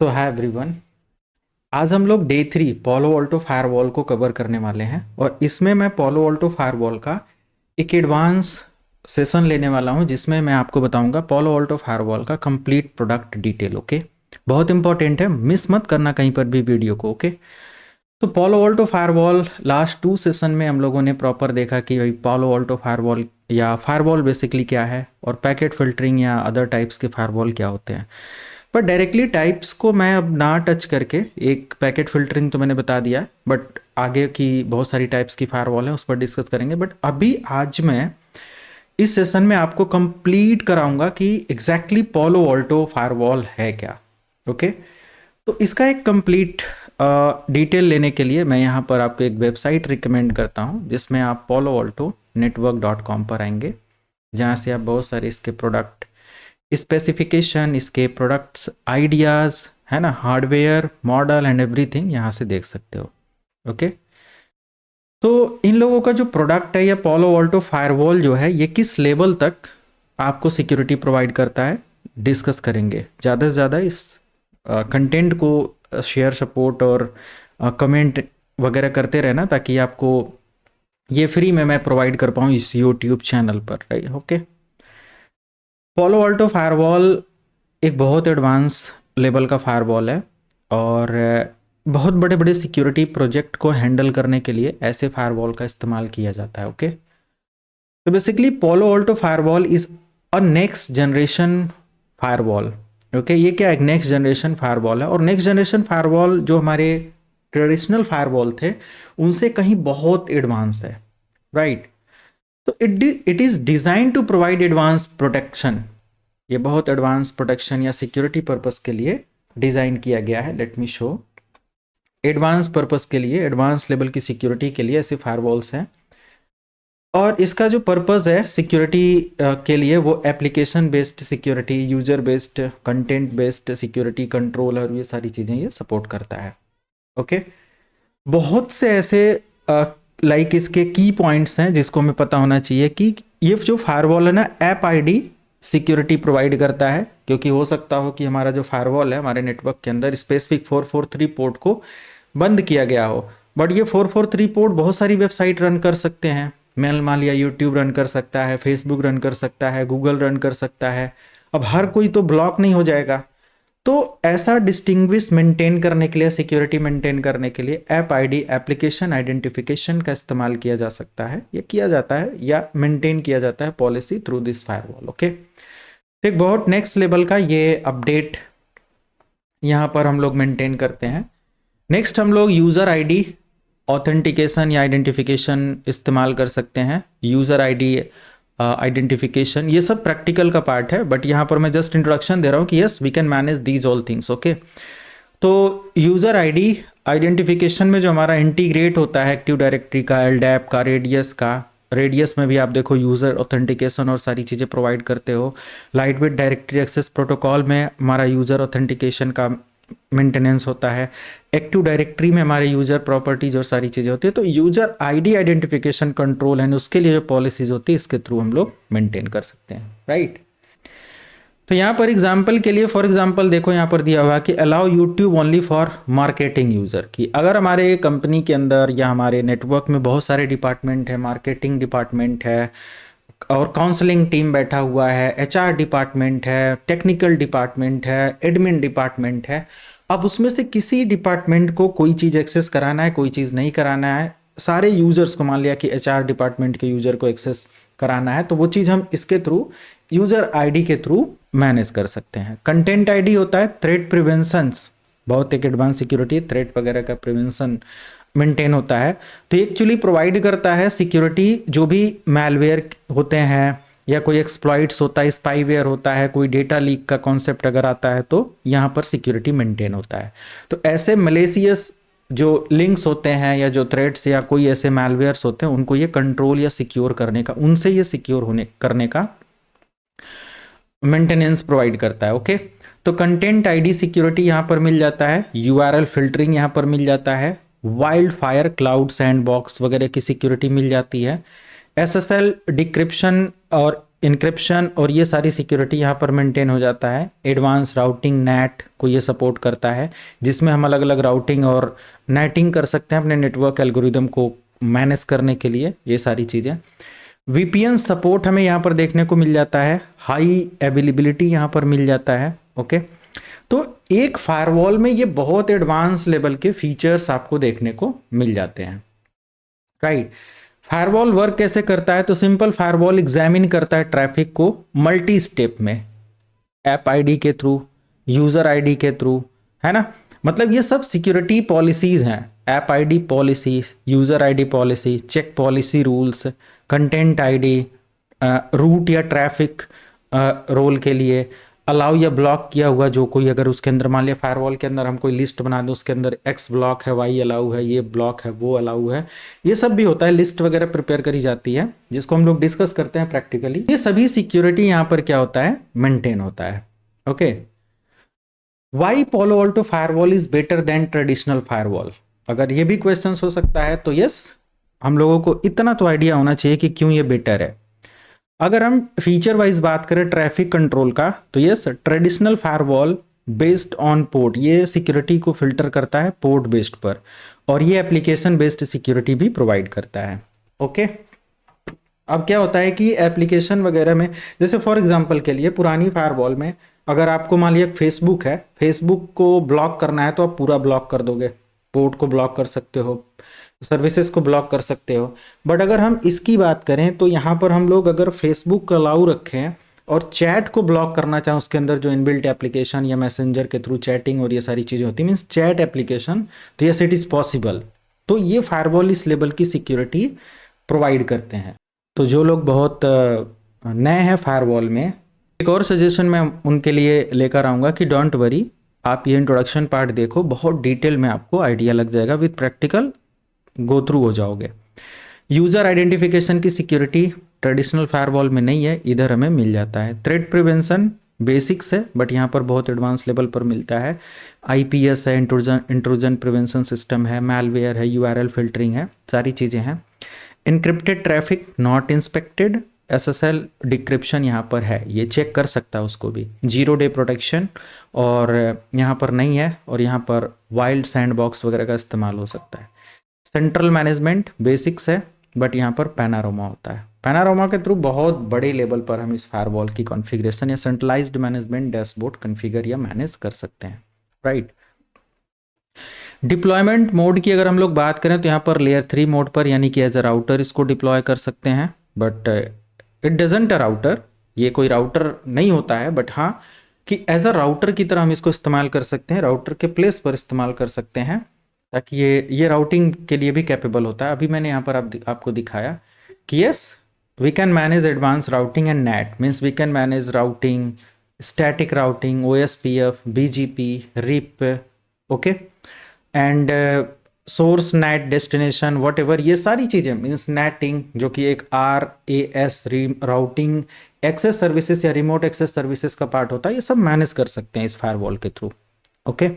सो hi everyone. आज हम लोग डे 3 पॉलो ऑल्टो फायरवॉल को कवर करने वाले हैं और इसमें मैं पॉलो ऑल्टो फायरवॉल का एक एडवांस सेशन लेने वाला हूं जिसमें मैं आपको बताऊंगा पॉलो ऑल्टो फायरवॉल का कंप्लीट प्रोडक्ट डिटेल। ओके, बहुत इंपॉर्टेंट है, मिस मत करना कहीं पर भी वीडियो को। ओके, तो Paulo Alto firewall last 2 session में हम लोगों ने प्रॉपर देखा कि भाई पॉलो ऑल्टो फायरवॉल या फायरवॉल बेसिकली क्या है और पैकेट फिल्टरिंग या अदर टाइप्स के फायरवॉल क्या होते हैं। पर डायरेक्टली टाइप्स को मैं अब ना टच करके, एक पैकेट फिल्टरिंग तो मैंने बता दिया, बट आगे की बहुत सारी टाइप्स की फायरवॉल है उस पर डिस्कस करेंगे। बट अभी आज मैं इस सेशन में आपको कंप्लीट कराऊंगा कि एग्जैक्टली पॉलो ऑल्टो फायरवॉल है क्या। ओके, तो इसका एक कंप्लीट डिटेल लेने के लिए मैं यहाँ पर आपको एक वेबसाइट रिकमेंड करता हूँ जिसमें आप poloaltonetwork.com पर आएंगे, जहाँ से आप बहुत सारे इसके प्रोडक्ट स्पेसिफिकेशन, इसके प्रोडक्ट्स आइडियाज़ है ना, हार्डवेयर मॉडल एंड एवरीथिंग यहाँ से देख सकते हो। ओके, तो इन लोगों का जो प्रोडक्ट है या पॉलो ऑल्टो फायरवॉल जो है ये किस लेवल तक आपको सिक्योरिटी प्रोवाइड करता है डिस्कस करेंगे। ज़्यादा से ज़्यादा इस कंटेंट को शेयर, सपोर्ट और कमेंट वगैरह करते रहना ताकि आपको ये फ्री में मैं प्रोवाइड कर पाऊँ इस यूट्यूब चैनल पर, right. Okay, Paulo Alto firewall एक बहुत एडवांस लेवल का फायरवॉल है और बहुत बड़े बड़े सिक्योरिटी प्रोजेक्ट को हैंडल करने के लिए ऐसे फायरवॉल का इस्तेमाल किया जाता है। ओके, तो basically polo Alto firewall is a next generation firewall. Okay, ये क्या एक नेक्स्ट जनरेशन फायरवॉल है और नेक्स्ट जनरेशन फायरवॉल जो हमारे ट्रेडिशनल फायरवॉल थे उनसे कहीं बहुत एडवांस है, राइट। तो it is design to provide advance protection. ये बहुत एडवांस प्रोटेक्शन या सिक्योरिटी पर्पस के लिए डिज़ाइन किया गया है। Let me show. Advance purpose के लिए, एडवांस लेवल की सिक्योरिटी के लिए ऐसे फायरवॉल्स हैं और इसका जो पर्पस है सिक्योरिटी के लिए वो application based security, user based, content based security control और ये सारी चीज़ें ये सपोर्ट करता है। ओके, बहुत से ऐसे लाइक इसके की पॉइंट्स हैं जिसको हमें पता होना चाहिए कि ये जो फायरवॉल है ना, ऐप आईडी सिक्योरिटी प्रोवाइड करता है, क्योंकि हो सकता हो कि हमारा जो फायरवॉल है हमारे नेटवर्क के अंदर स्पेसिफिक 443 पोर्ट को बंद किया गया हो, बट ये 443 पोर्ट बहुत सारी वेबसाइट रन कर सकते हैं। मेल मान लिया यूट्यूब रन कर सकता है, फेसबुक रन कर सकता है, गूगल रन कर सकता है। अब हर कोई तो ब्लॉक नहीं हो जाएगा, तो ऐसा डिस्टिंग्विश मेंटेन करने के लिए, सिक्योरिटी मेंटेन करने के लिए ऐप आईडी, एप्लीकेशन आइडेंटिफिकेशन का इस्तेमाल किया जा सकता है, या किया जाता है या मेंटेन किया जाता है policy through this firewall. Okay, तो एक बहुत नेक्स्ट लेवल का ये अपडेट यहाँ पर हम लोग मेंटेन करते हैं। नेक्स्ट हम लोग यूज़र आईडी ऑथेंटिकेशन या आइडेंटिफिकेशन इस्तेमाल कर सकते हैं। यूज़र आईडी आइडेंटिफिकेशन ये सब प्रैक्टिकल का पार्ट है, बट यहाँ पर मैं जस्ट इंट्रोडक्शन दे रहा हूँ कि yes we can manage these all things. Okay, तो यूज़र आईडी आइडेंटिफिकेशन में जो हमारा इंटीग्रेट होता है एक्टिव डायरेक्टरी का, एलडैप का, रेडियस में भी आप देखो यूज़र ऑथेंटिकेशन और सारी चीज़ें प्रोवाइड करते हो। Lightweight directory access protocol में हमारा यूज़र ऑथेंटिकेशन का मेंटेनेंस होता है। एक्टिव डायरेक्टरी में हमारे यूज़र प्रॉपर्टीज और सारी चीज़ें होती है। तो यूज़र आईडी आइडेंटिफिकेशन कंट्रोल है, उसके लिए जो पॉलिसीज होती है इसके थ्रू हम लोग मेंटेन कर सकते हैं, राइट। तो यहाँ पर एग्जाम्पल के लिए, फॉर एग्जाम्पल देखो यहाँ पर दिया हुआ कि allow YouTube only for marketing user, कि अगर हमारे कंपनी के अंदर या हमारे नेटवर्क में बहुत सारे डिपार्टमेंट है, मार्केटिंग डिपार्टमेंट है और काउंसलिंग टीम बैठा हुआ है, एचआर डिपार्टमेंट है, टेक्निकल डिपार्टमेंट है, एडमिन डिपार्टमेंट है, अब उसमें से किसी डिपार्टमेंट को कोई चीज़ एक्सेस कराना है, कोई चीज़ नहीं कराना है, सारे यूजर्स को, मान लिया कि एचआर डिपार्टमेंट के यूजर को एक्सेस कराना है, तो वो चीज़ हम इसके थ्रू यूजर आईडी के थ्रू मैनेज कर सकते हैं। कंटेंट आईडी होता है थ्रेट प्रिवेंशन, बहुत एक एडवांस सिक्योरिटी, थ्रेट वगैरह का प्रिवेंशन मेंटेन होता है। तो एक्चुअली प्रोवाइड करता है सिक्योरिटी, जो भी मैलवेयर होते हैं या कोई एक्सप्लॉइट्स होता है, स्पाईवेयर होता है, कोई डेटा लीक का कॉन्सेप्ट अगर आता है तो यहाँ पर सिक्योरिटी मेंटेन होता है। तो ऐसे मलेसियस जो लिंक्स होते हैं या जो थ्रेड्स या कोई ऐसे मैलवेयर्स होते हैं उनको ये कंट्रोल या सिक्योर करने का, उनसे ये सिक्योर होने करने का मेंटेनेंस प्रोवाइड करता है। ओके, तो कंटेंट आईडी सिक्योरिटी यहाँ पर मिल जाता है, यूआरएल फिल्टरिंग यहाँ पर मिल जाता है, वाइल्ड फायर, क्लाउड सैंडबॉक्स वगैरह की सिक्योरिटी मिल जाती है, एसएसएल डिक्रिप्शन और इंक्रिप्शन और ये सारी सिक्योरिटी यहाँ पर मेंटेन हो जाता है। एडवांस राउटिंग नेट को ये सपोर्ट करता है, जिसमें हम अलग अलग राउटिंग और नेटिंग कर सकते हैं अपने नेटवर्क एल्गोरिदम को मैनेज करने के लिए, ये सारी चीज़ें। वीपीएन सपोर्ट हमें यहाँ पर देखने को मिल जाता है, हाई अवेलेबिलिटी यहाँ पर मिल जाता है। ओके, तो एक फायरवॉल में ये बहुत एडवांस लेवल के फीचर्स आपको देखने को मिल जाते हैं, राइट। फायरवॉल वर्क कैसे करता है? तो सिंपल, फायरवॉल एग्जामिन करता है ट्रैफिक को मल्टी स्टेप में, ऐप आईडी के थ्रू, यूजर आईडी के थ्रू, है ना। मतलब ये सब सिक्योरिटी पॉलिसीज हैं, app ID policy, user ID policy, check policy rules, content ID, route या ट्रैफिक रोल के लिए अलाउ या ब्लॉक किया हुआ जो कोई, अगर उसके अंदर मान लिया फायरवॉल के अंदर हम कोई लिस्ट बना दें, उसके अंदर एक्स ब्लॉक है, वाई अलाउ है, ये ब्लॉक है, वो अलाउ है, ये सब भी होता है। लिस्ट वगैरह प्रिपेयर करी जाती है जिसको हम लोग डिस्कस करते हैं प्रैक्टिकली। ये सभी सिक्योरिटी यहाँ पर क्या होता है, मेंटेन होता है। Okay, why Palo Alto firewall is better than traditional firewall? अगर ये भी क्वेश्चन हो सकता है तो यस, हम लोगों को इतना तो आइडिया होना चाहिए कि क्यों ये बेटर है। अगर हम फीचर वाइज बात करें ट्रैफिक कंट्रोल का, तो yes, traditional firewall based on port, ये सिक्योरिटी को फिल्टर करता है पोर्ट बेस्ड पर, और ये एप्लीकेशन बेस्ड सिक्योरिटी भी प्रोवाइड करता है। ओके, अब क्या होता है कि एप्लीकेशन वगैरह में, जैसे फॉर एग्जांपल के लिए पुरानी फायरवॉल में अगर आपको मान लिया फेसबुक है, फेसबुक को ब्लॉक करना है तो आप पूरा ब्लॉक कर दोगे, पोर्ट को ब्लॉक कर सकते हो, सर्विसेज को ब्लॉक कर सकते हो। बट अगर हम इसकी बात करें तो यहाँ पर हम लोग अगर फेसबुक को अलाउ रखें और चैट को ब्लॉक करना चाहें, उसके अंदर जो इनबिल्ट एप्लीकेशन या मैसेंजर के थ्रू चैटिंग और ये सारी चीज़ें होती है, मीन्स चैट एप्लीकेशन, तो यस इट इज़ पॉसिबल। तो ये फायरवॉल इस लेवल की सिक्योरिटी प्रोवाइड करते हैं। तो जो लोग बहुत नए हैं फायरवॉल में, एक और सजेशन मैं उनके लिए लेकर आऊँगा कि डोंट वरी, आप ये इंट्रोडक्शन पार्ट देखो, बहुत डिटेल में आपको आइडिया लग जाएगा, विद प्रैक्टिकल गो थ्रू हो जाओगे। यूज़र आइडेंटिफिकेशन की सिक्योरिटी ट्रेडिशनल फायरवॉल में नहीं है, इधर हमें मिल जाता है। थ्रेट प्रिवेंशन बेसिक्स है, बट यहाँ पर बहुत एडवांस लेवल पर मिलता है। आईपीएस है, इंट्रूजन प्रिवेंशन सिस्टम है, मैलवेयर है, यूआरएल फिल्टरिंग है, सारी चीज़ें हैं। Encrypted traffic not inspected, SSL decryption यहाँ पर है, ये चेक कर सकता है उसको भी। 0 डे प्रोटेक्शन और यहाँ पर नहीं है, और यहाँ पर वाइल्ड सैंडबॉक्स वगैरह का इस्तेमाल हो सकता है। सेंट्रल मैनेजमेंट बेसिक्स है, बट यहाँ पर पैनारोमा होता है। पैनारोमा के थ्रू बहुत बड़े लेवल पर हम इस फायरवॉल की कॉन्फ़िगरेशन या सेंट्रलाइज्ड मैनेजमेंट डैशबोर्ड कॉन्फ़िगर या मैनेज कर सकते हैं, राइट। डिप्लॉयमेंट मोड की अगर हम लोग बात करें तो यहाँ पर लेयर 3 मोड पर, यानी कि एज अ राउटर इसको डिप्लॉय कर सकते हैं, but it doesn't a router, ये कोई राउटर नहीं होता है, बट हाँ कि एज अ राउटर की तरह हम इसको इस्तेमाल कर सकते हैं, राउटर के प्लेस पर इस्तेमाल कर सकते हैं, ताकि ये राउटिंग के लिए भी कैपेबल होता है। अभी मैंने यहाँ पर आपको दिखाया कि yes we can manage advance routing and NAT, means we can manage routing, static routing, OSPF, BGP, RIP, okay, and source NAT destination whatever, ये सारी चीज़ें, मीन्स नेटिंग जो कि एक RAS राउटिंग एक्सेस सर्विसेज या remote access services का part होता है, ये सब मैनेज कर सकते हैं इस फायरवॉल के थ्रू। ओके,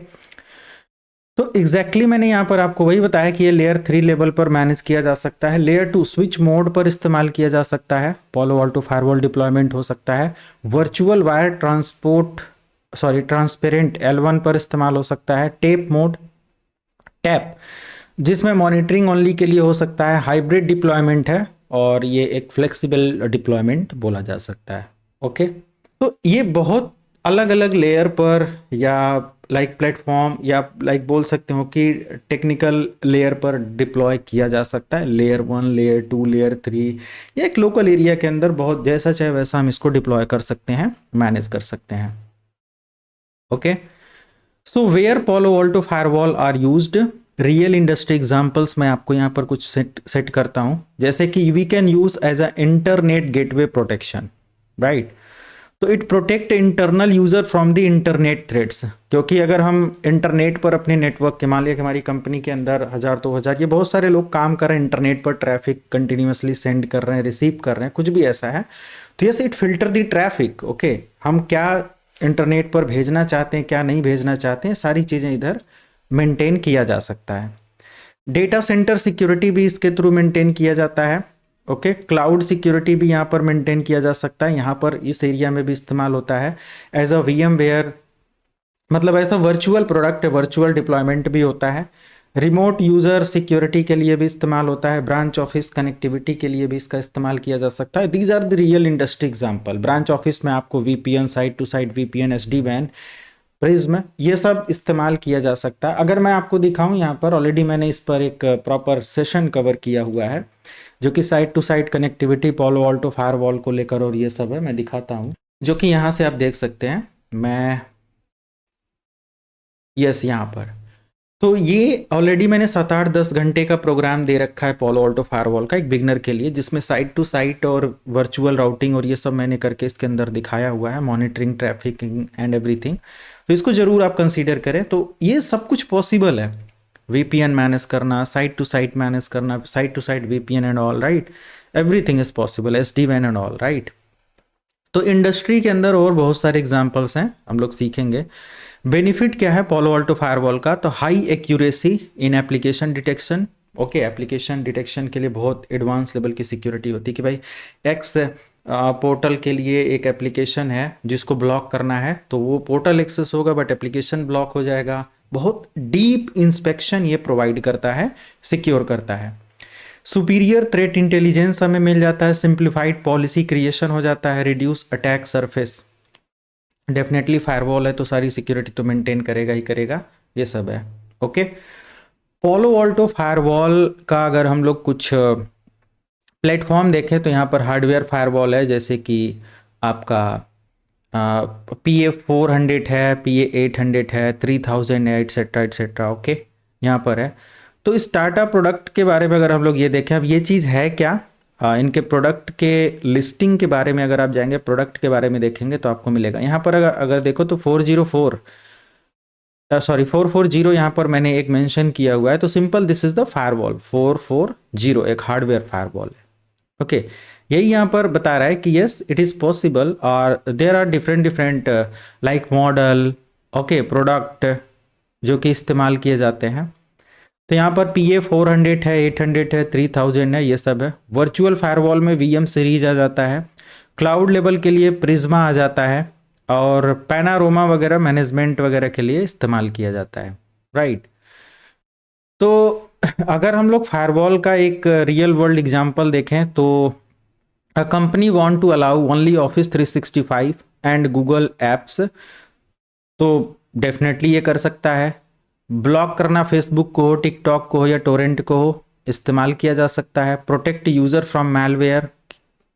तो एग्जैक्टली मैंने यहाँ पर आपको वही बताया कि ये लेयर 3 लेवल पर मैनेज किया जा सकता है। लेयर 2 स्विच मोड पर इस्तेमाल किया जा सकता है, Palo Alto फायरवॉल डिप्लॉयमेंट हो सकता है। वर्चुअल वायर ट्रांसपेरेंट L1 पर इस्तेमाल हो सकता है। टेप मोड, टैप, जिसमें मॉनिटरिंग ओनली के लिए हो सकता है। हाइब्रिड डिप्लॉयमेंट है, और ये एक फ्लेक्सिबल डिप्लॉयमेंट बोला जा सकता है। ओके, तो ये बहुत अलग अलग लेयर पर, या लाइक प्लेटफॉर्म, या लाइक बोल सकते हो कि टेक्निकल लेयर पर डिप्लॉय किया जा सकता है। लेयर 1, लेयर 2, लेयर 3, या एक लोकल एरिया के अंदर बहुत जैसा चाहे वैसा हम इसको डिप्लॉय कर सकते हैं, मैनेज कर सकते हैं। Okay, so where Palo Alto firewall are used, real industry examples मैं आपको यहाँ पर कुछ सेट करता हूँ, जैसे कि we can use as a internet gateway protection, right. तो it protect internal user from the internet threats, क्योंकि अगर हम इंटरनेट पर अपने नेटवर्क के, मान लिया कि हमारी कंपनी के अंदर 1000 2000 ये बहुत सारे लोग काम कर रहे हैं इंटरनेट पर, ट्रैफिक कंटिन्यूसली सेंड कर रहे हैं, रिसीव कर रहे हैं, कुछ भी ऐसा है, तो yes it filter the traffic. Okay, हम क्या इंटरनेट पर भेजना चाहते हैं, क्या नहीं भेजना चाहते हैं, सारी चीज़ें इधर मेंटेन किया जा सकता है। डेटा सेंटर सिक्योरिटी भी इसके थ्रू मेंटेन किया जाता है। ओके, क्लाउड सिक्योरिटी भी यहाँ पर मेंटेन किया जा सकता है, यहाँ पर इस एरिया में भी इस्तेमाल होता है एज अ वीएम वेयर, मतलब ऐसा वर्चुअल प्रोडक्ट, वर्चुअल डिप्लॉयमेंट भी होता है। रिमोट यूज़र सिक्योरिटी के लिए भी इस्तेमाल होता है, ब्रांच ऑफिस कनेक्टिविटी के लिए भी इसका इस्तेमाल किया जा सकता है। These are the real industry example. Branch office में आपको VPN, site to site VPN, SD वैन, प्रिज्म, ये सब इस्तेमाल किया जा सकता है। अगर मैं आपको दिखाऊं, यहाँ पर ऑलरेडी मैंने इस पर एक प्रॉपर सेशन कवर किया हुआ है जो कि site to site connectivity, Palo Alto firewall को लेकर और ये सब है, मैं दिखाता हूँ, जो कि यहाँ से आप देख सकते हैं। मैं यस, यहाँ पर तो ये ऑलरेडी मैंने 7-8-10 घंटे का प्रोग्राम दे रखा है पोलो ऑल्टो फायरवॉल का एक बिगनर के लिए, जिसमें साइट टू साइट और वर्चुअल राउटिंग और ये सब मैंने करके इसके अंदर दिखाया हुआ है, मॉनिटरिंग, ट्रैफिकिंग एंड एवरीथिंग। तो इसको ज़रूर आप कंसीडर करें। तो ये सब कुछ पॉसिबल है, वीपीएन मैनेज करना, साइट टू साइट मैनेज करना, site to site VPN and all, right, everything is possible, SD वैन एंड ऑल, राइट। तो इंडस्ट्री के अंदर और बहुत सारे एग्जाम्पल्स हैं, हम लोग सीखेंगे। बेनिफिट क्या है पोलो ऑल्टो फायरवॉल का? तो high accuracy in application detection. Okay, application detection के लिए बहुत एडवांस लेवल की सिक्योरिटी होती है कि भाई एक्स पोर्टल के लिए एक एप्लीकेशन है जिसको ब्लॉक करना है, तो वो पोर्टल एक्सेस होगा बट एप्लीकेशन ब्लॉक हो जाएगा। बहुत डीप इंस्पेक्शन ये प्रोवाइड करता है, सिक्योर करता है। सुपीरियर थ्रेट इंटेलिजेंस हमें मिल जाता है, सिंप्लीफाइड पॉलिसी क्रिएशन हो जाता है, reduce attack surface. Definitely firewall है तो सारी सिक्योरिटी तो मेंटेन करेगा ही करेगा, ये सब है। ओके, पोलो ऑल्टो फायरवॉल का अगर हम लोग कुछ प्लेटफॉर्म देखें तो यहाँ पर हार्डवेयर फायरवॉल है, जैसे कि आपका PA400 है, PA800 है, 3000 है, एटसेट्रा एटसेट्रा। ओके, यहाँ पर है। तो इस टाटा प्रोडक्ट के बारे में अगर हम लोग ये देखें, अब ये चीज़ है क्या, इनके प्रोडक्ट के लिस्टिंग के बारे में अगर आप जाएंगे, प्रोडक्ट के बारे में देखेंगे तो आपको मिलेगा। यहाँ पर अगर देखो तो 440 यहाँ पर मैंने एक मेंशन किया हुआ है। तो simple, this is the firewall 440, एक हार्डवेयर फायरवॉल है। ओके, यही यहाँ पर बता रहा है कि यस इट इज़ पॉसिबल और there are different different like model, okay, product जो कि इस्तेमाल किए जाते हैं। तो यहाँ पर PA400 है, 800 है, 3000 है, ये सब है। वर्चुअल फायरवॉल में VM सीरीज आ जाता है, क्लाउड लेवल के लिए प्रिज्मा आ जाता है, और पैनारोमा वगैरह मैनेजमेंट वगैरह के लिए इस्तेमाल किया जाता है, राइट। तो अगर हम लोग फायरवॉल का एक रियल वर्ल्ड एग्जांपल देखें तो a company want to allow only office 365 and Google apps, तो डेफिनेटली ये कर सकता है। ब्लॉक करना फेसबुक को हो, टिकटॉक को हो या टोरेंट को हो, इस्तेमाल किया जा सकता है। प्रोटेक्ट यूज़र फ्रॉम मैलवेयर,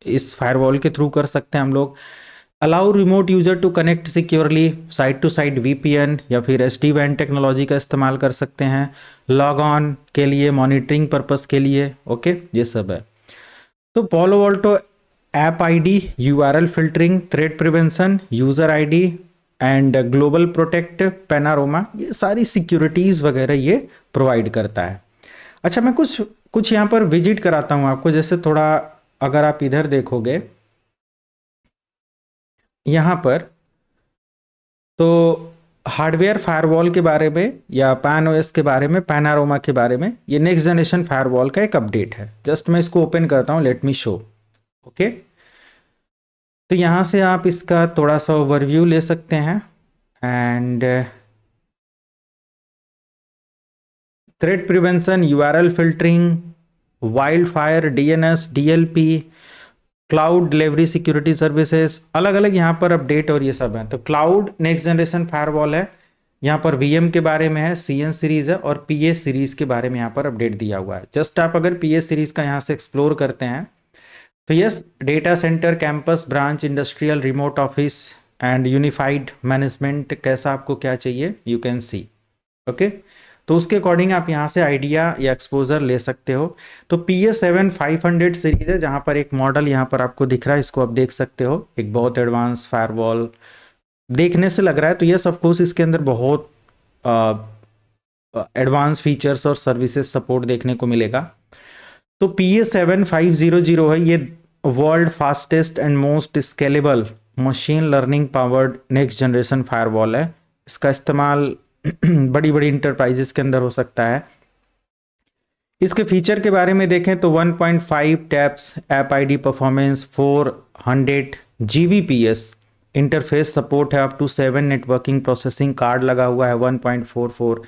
इस फायरवॉल के थ्रू कर सकते हैं हम लोग। Allow remote user to connect securely, site to site VPN या फिर SD वैन टेक्नोलॉजी का इस्तेमाल कर सकते हैं। लॉग ऑन के लिए, मॉनिटरिंग पर्पस के लिए, ओके, ये सब है। तो Palo Alto app ID, URL filtering, threat prevention, user ID and global protect, Panorama, ये सारी सिक्योरिटीज़ वगैरह ये प्रोवाइड करता है। अच्छा, मैं कुछ कुछ यहाँ पर विजिट कराता हूँ आपको। जैसे थोड़ा अगर आप इधर देखोगे यहाँ पर, तो हार्डवेयर फायरवॉल के बारे में या पैन OS के बारे में, पैनारोमा के बारे में, ये नेक्स्ट जनरेशन फायरवॉल का एक अपडेट है। जस्ट मैं इसको ओपन करता हूँ, लेट मी शो। ओके, तो यहाँ से आप इसका थोड़ा सा ओवरव्यू ले सकते हैं। And threat prevention, URL filtering, wild fire, DNS, DLP, cloud delivery security services, अलग अलग यहाँ पर अपडेट और ये सब है। तो क्लाउड नेक्स्ट जनरेशन फायरवॉल है, यहाँ पर VM के बारे में है, CN सीरीज है, और PA सीरीज के बारे में यहाँ पर अपडेट दिया हुआ है। जस्ट आप अगर PA सीरीज का यहाँ से एक्सप्लोर करते हैं तो yes, data centre, campus, branch, industrial, remote office and unified management, कैसा आपको क्या चाहिए, यू कैन सी। ओके, तो उसके अकॉर्डिंग आप यहाँ से आइडिया या एक्सपोजर ले सकते हो। तो PA7 500 सीरीज है, जहाँ पर एक मॉडल यहाँ पर आपको दिख रहा है, इसको आप देख सकते हो। एक बहुत एडवांस फायरवॉल देखने से लग रहा है। तो यस, ऑफ कोर्स इसके अंदर बहुत एडवांस फीचर्स और सर्विसेज सपोर्ट देखने को मिलेगा। तो PA7 500 है, ये world fastest and most scalable machine learning powered next generation firewall है। इसका इस्तेमाल बड़ी बड़ी इंटरप्राइजेस के अंदर हो सकता है। इसके फीचर के बारे में देखें तो 1.5 taps app ID performance, 400 Gbps interface support है, up to 7 networking processing card लगा हुआ है, 1.44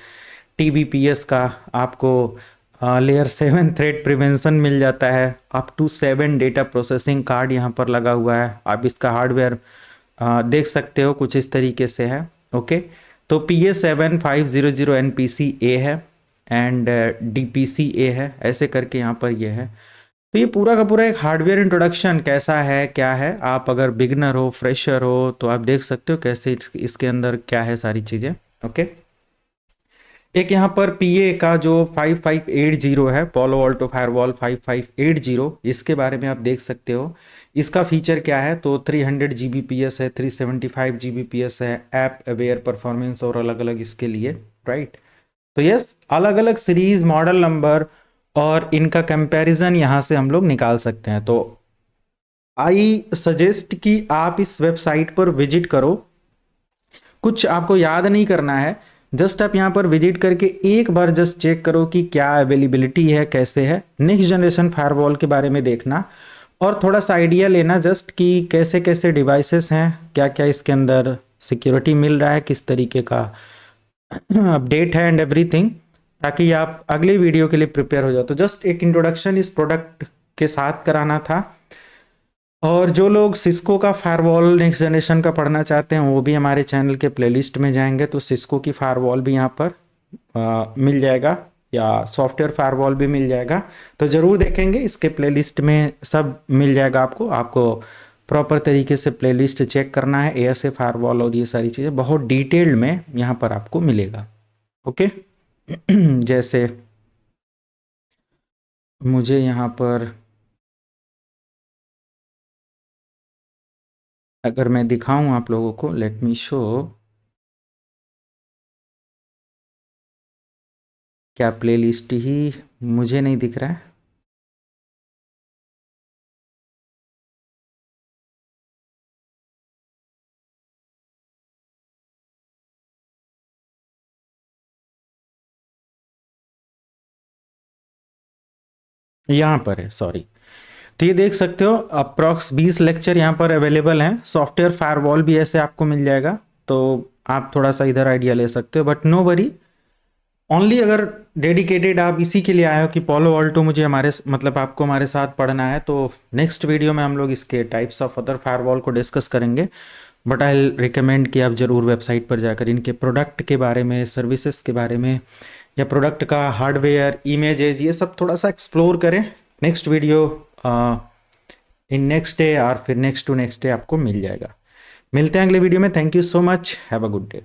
टीबीपीएस का आपको लेयर 7 थ्रेड प्रिवेंशन मिल जाता है, up to 7 data processing card यहाँ पर लगा हुआ है। आप इसका हार्डवेयर देख सकते हो कुछ इस तरीके से है। ओके, तो PA7500 NPC-A है एंड DPC-A है, ऐसे करके यहाँ पर ये है। तो ये पूरा का पूरा एक हार्डवेयर इंट्रोडक्शन कैसा है क्या है, आप अगर बिगनर हो फ्रेशर हो तो आप देख सकते हो कैसे इसके अंदर क्या है सारी चीज़ें। ओके, एक यहाँ पर PA का जो 5580 है, पोलो ऑल्टो फायरवॉल 5580, इसके बारे में आप देख सकते हो इसका फीचर क्या है। तो 300 जीबीपीएस है, 375 जीबीपीएस है, ऐप अवेयर परफॉर्मेंस और अलग अलग इसके लिए, राइट। तो यस, अलग अलग सीरीज मॉडल नंबर और इनका कंपैरिजन यहाँ से हम लोग निकाल सकते हैं। तो आई सजेस्ट कि आप इस वेबसाइट पर विजिट करो, कुछ आपको याद नहीं करना है, जस्ट आप यहाँ पर विजिट करके एक बार जस्ट चेक करो कि क्या अवेलेबिलिटी है, कैसे है। नेक्स्ट जनरेशन फायरवॉल के बारे में देखना और थोड़ा सा आइडिया लेना जस्ट कि कैसे कैसे डिवाइसेस हैं, क्या क्या इसके अंदर सिक्योरिटी मिल रहा है, किस तरीके का अपडेट है एंड एवरीथिंग, ताकि आप अगले वीडियो के लिए प्रिपेयर हो जाओ। तो जस्ट एक इंट्रोडक्शन इस प्रोडक्ट के साथ कराना था। और जो लोग सिस्को का फायरवॉल नेक्स्ट जनरेशन का पढ़ना चाहते हैं वो भी हमारे चैनल के प्लेलिस्ट में जाएंगे तो सिस्को की फायरवॉल भी यहाँ पर मिल जाएगा, या सॉफ्टवेयर फायरवॉल भी मिल जाएगा। तो ज़रूर देखेंगे, इसके प्लेलिस्ट में सब मिल जाएगा आपको। आपको प्रॉपर तरीके से प्लेलिस्ट चेक करना है, ASA फायरवॉल और ये सारी चीज़ें बहुत डिटेल्ड में यहाँ पर आपको मिलेगा। ओके जैसे मुझे यहाँ पर अगर मैं दिखाऊं आप लोगों को, लेट मी शो, क्या प्लेलिस्ट ही मुझे नहीं दिख रहा है। यहाँ पर है, सॉरी। तो ये देख सकते हो अप्रॉक्स 20 लेक्चर यहाँ पर अवेलेबल हैं। सॉफ्टवेयर फायरवॉल भी ऐसे आपको मिल जाएगा, तो आप थोड़ा सा इधर आइडिया ले सकते हो, बट नो वरी, ओनली अगर डेडिकेटेड आप इसी के लिए आए हो कि पोलो ऑल्टो मुझे हमारे मतलब आपको हमारे साथ पढ़ना है, तो नेक्स्ट वीडियो में हम लोग इसके टाइप्स ऑफ अदर फायरवॉल को डिस्कस करेंगे। बट आई रिकमेंड कि आप ज़रूर वेबसाइट पर जाकर इनके प्रोडक्ट के बारे में, सर्विसेज के बारे में, या प्रोडक्ट का हार्डवेयर, इमेजेस, ये सब थोड़ा सा एक्सप्लोर करें। Next video in next day और फिर नेक्स्ट टू नेक्स्ट डे आपको मिल जाएगा। मिलते हैं अगले वीडियो में। Thank you so much, have a good day.